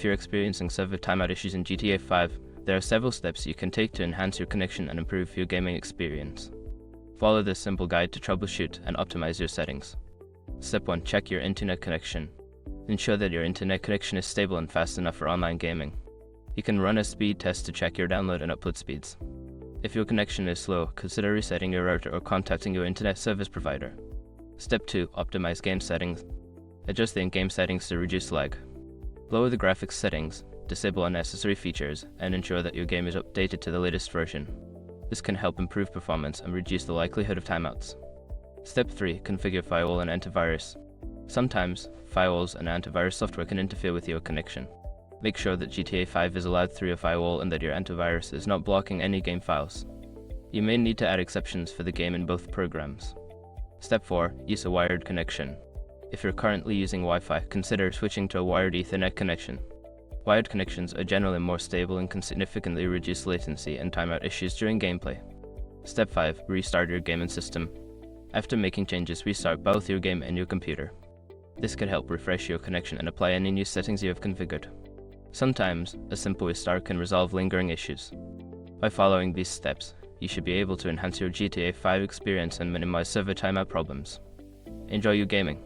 If you're experiencing server timeout issues in GTA 5, there are several steps you can take to enhance your connection and improve your gaming experience. Follow this simple guide to troubleshoot and optimize your settings. Step 1. Check your internet connection. Ensure that your internet connection is stable and fast enough for online gaming. You can run a speed test to check your download and upload speeds. If your connection is slow, consider resetting your router or contacting your internet service provider. Step 2. Optimize game settings. Adjust the in-game settings to reduce lag. Lower the graphics settings, disable unnecessary features, and ensure that your game is updated to the latest version. This can help improve performance and reduce the likelihood of timeouts. Step 3. Configure firewall and antivirus. Sometimes, firewalls and antivirus software can interfere with your connection. Make sure that GTA 5 is allowed through a firewall and that your antivirus is not blocking any game files. You may need to add exceptions for the game in both programs. Step 4. Use a wired connection. If you're currently using Wi-Fi, consider switching to a wired Ethernet connection. Wired connections are generally more stable and can significantly reduce latency and timeout issues during gameplay. Step 5. Restart your game and system. After making changes, restart both your game and your computer. This can help refresh your connection and apply any new settings you have configured. Sometimes, a simple restart can resolve lingering issues. By following these steps, you should be able to enhance your GTA 5 experience and minimize server timeout problems. Enjoy your gaming!